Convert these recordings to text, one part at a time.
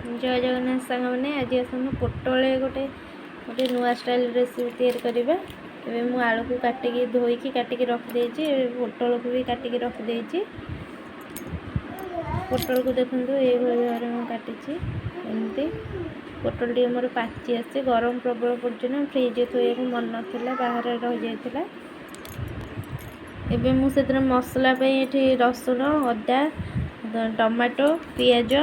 जय जगन्नाथ सांग मैंने आज आसନ୍ତୁ पोटल गोटे गोटे नुआ स्टाइल रेसिपी तैयार करवा। एबे मु आलू को काटिकी धोईकी काटिकी रखिदे पोटल को भी काटिकी रखिदे। पोटल को देखो ये भाव में काटी एमती पोटल टी मोर पाची आसी गरम प्रबल पर्यटन फ्रिज थोड़ा मन नाला बाहर रही जाता। एबे मु से मसला ये रसुण अदा टमाटो पियाज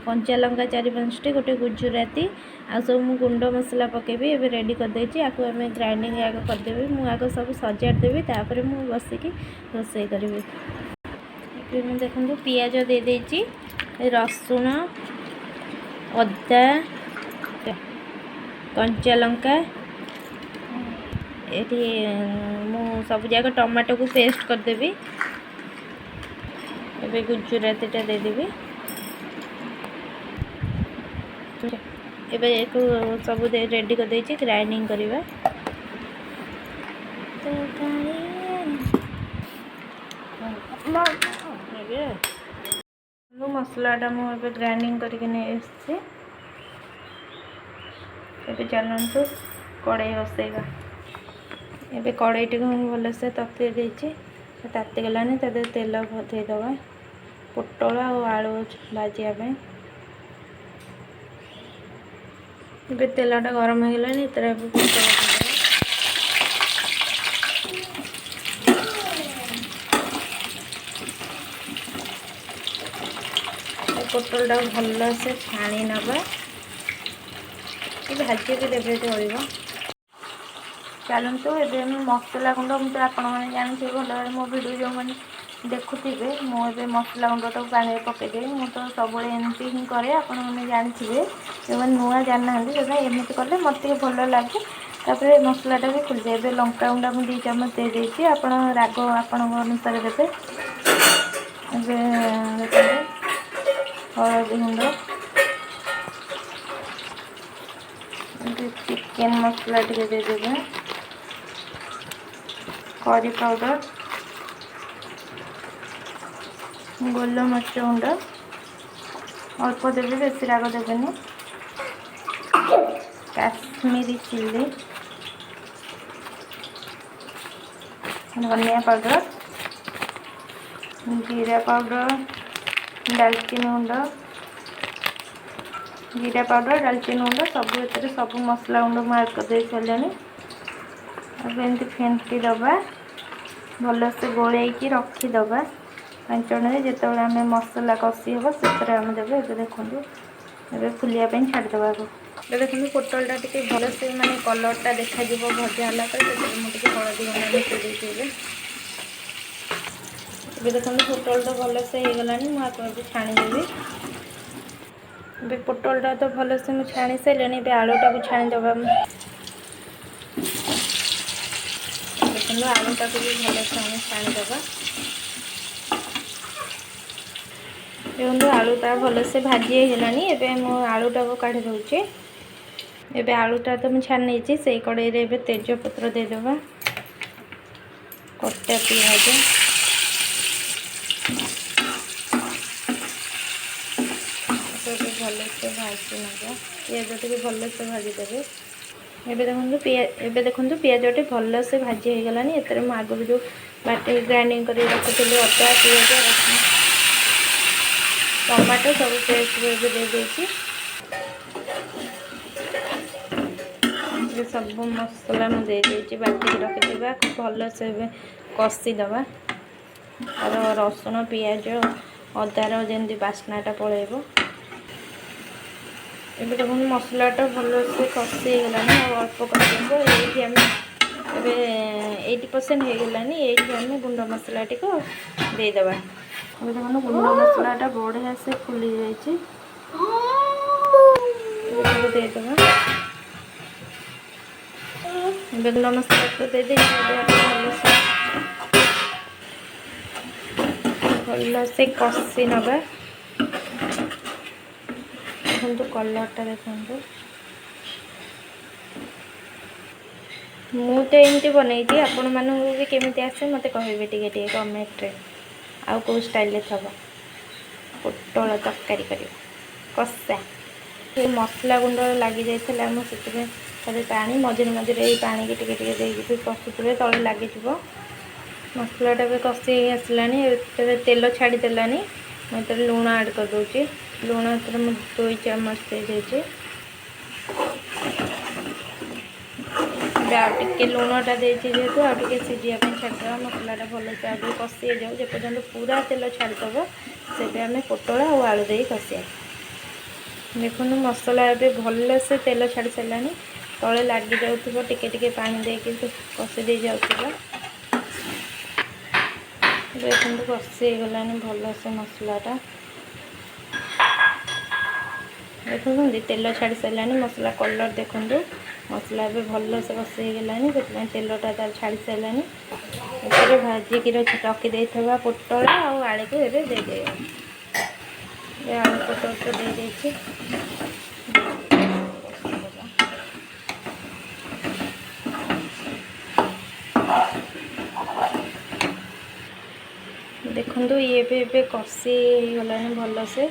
कंचा लंका 4-5टी गोटे गुजराती आ सब मु गुंड मसला पकेबी एबे रेडी कर देछि। आको हमें ग्राइंडिंग आग कर देबी मु आग सब सजाड़ देबी तापर मु बसिकी रोसई करबी। एबे मु देखंतु पियाज दे देछि रसुण अदा कंचा लंका एठी मु सब जाक टमाटो को पेस्ट कर देबी। एबे गुजराती टा दे देबी। एबे सब रेडी कर देछि ग्राइंडिंग करबा। मसलाटा मुझे ग्राइंडिंग करके नहीं आसी। एबे चलतु कड़ाई बसैबा। एबे कड़ाई टी भलसे तती देछि ताती गलानी तेल भदेदबा पोटल और आलू भाजिया। ये तेलटा गरम हो गलानी पोटलटा भल से छाणी नवा भाजी भी देवे चलो। चलतु ये मसला गुंड मुझे आपण मैंने जानते भल मो भिडियो जो मैंने देखुवे मुझे मसला गुंड तो पानी पकईदेवी। मुझे तो सब एमती ही कै आपने जानते जो मैंने नुआ जाना जो एमती कले मत भल लगे। तापर मसलाटा भी खुल जाए। लंका गुंडा मुझे 2 चामच दे देती आप राग आपण अनुसार देते। हलदी गुंड चिकेन मसला टे देदेवे करी पाउडर गोल मरीच गुंड अल्प देवी बेसी राग देवेनि काश्मीरी चिल्ली धनिया पाउडर जीरा पाउडर दालचीनी गुंड जीरा पाउडर दालचीनी गुंड सब ये सब मसला गुंड मार्क कर दे सारे। अब एमती फेंटी दबा भल से गोलैकी रखीदबा 5 मिनट जिते आम मसला कषी हम से आम देवे। ये देखो ये फुलिया छाड़देवा। ये देखो पोटलटा टी भल से माने कलरटा देखा भजा है मुझे हलदी गुंड मिसई। ये देखो पोटल तो भल से हो गलानी मुझे छाणीदेवी। ये पोटलटा तो भल से मुझे छाणी सारे। आलूटा को छाणीदबा देखो आलूटा को भी भल से छाणीदबा। देखो आलूटा भल से भाजी होलानी। एबे मो आलूटा को काढ़ी दूचे। एबे आलूटा तो मुझे छाणी नहीं से कड़ाई रे तेजपत्र देदेबा कटा पियाज भल से भाजी ना पियाज टे भल से भाजीदेवे। देखो पियाज भल से भाजी हो गलानी। एतर आगुरी जो बाटे ग्राइंडिंग कर रखी अदा पियाज रसुण टमाटो सब पेस्ट दे देती। सब मसला मुझे दे बाटी रखी भल से कषीदबा और रसुण पियाज अदार जमी बास्नाटा पलैब। ये देखो मसलाटा भल से कषी गलानी अल्प कर 80% हो गलानी। ये आम गुंड मसला टी को देदेबा। ये देखो गुंड मसलाटा बढ़िया से फुली जाइए देदेबा। गुंड मसला तो दे भल से कषी नवा। देखो कलरटा देखो मु तो एमती बनई आपण मानू भी केमी आसे मत कहे टे कमेंट रे आउ को स्टाइल थब पोटल तरकारी कर कषा। ये मसला गुंड लगी जाइए मुझे पानी मझे मझे ये पानी की टिके भी कषुवे तले लगे मसलाटा भी कषि आसला तेल छाड़देलानी मुझे लुण आड कर दूची लुण मुझे 2 चामच दे टे लुणटा जेहेतु आगे सीझापी छाड़देवा मसलाटा भलसे आगे कषि जाऊ जेपर्यंत पूरा तेल छाड़देव से आम पोटल और आलू दे कषिया देखो मसला ए भलसे तेल छाड़ी सारा तले लगी जाऊँ टिके पानी देके कषि दे जाऊगा देखो कषि गलानी भलसे मसलाटा देखुं तेल छाड़ी सारा मसला कलर देखूँ मसला भी भलसे कषि गलानी से तेलटा तार छाड़ी सारा भाजिकी रखी पोटल और आलू को ये दे आलू पोटल तो दे देखो ये भी कषि गलानी भलसे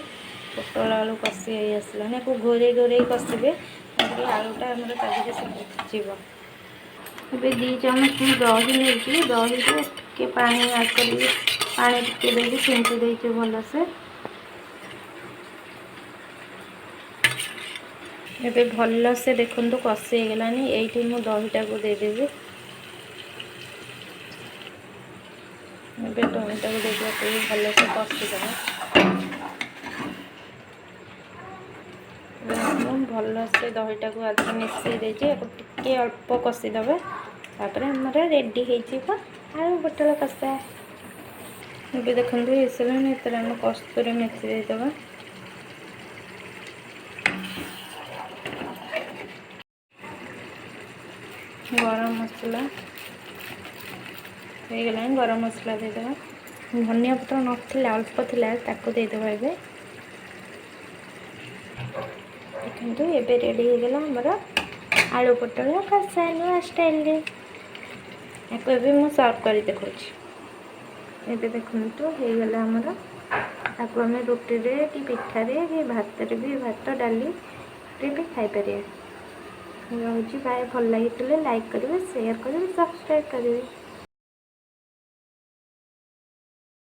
पोटल आलू कषि आसलानी आपको घोरे घोरे कषिबे आलूटा आमर ताजे सीझीव ए 2 चामच दही नहीं दही टे पानी आड कर पानी टिके देके छींची देचे भलसे ये भलसे देखो कषि गलानी ये मु दहीटा को देदेवी दहीटा को देखे भलसे कषिदेव भलसे दहीटा को आज मिसई देचे टे अल्प कषिदेव तापर आमर रेडी हो आलू पोटल कषा ये देखो ये सारे आम कस्तूरी मेथी देदेवा गरम मसला हो गला गरम मसला देदेवा धनिया पत्र नाला अल्प थी देदेवा ए देखो ये रेडी हो गला आमर आलू पोटल कषा नुआ स्टाइल आपको भी मुझे सर्व कर देखा ये देखो हो गला आमर आपको आम रुटी कि पिठारे कि भात भी भात डाली भी खाईपर रोज बाय भल लगी लाइक करेंगे शेयर करेंगे सब्सक्राइब करेंगे।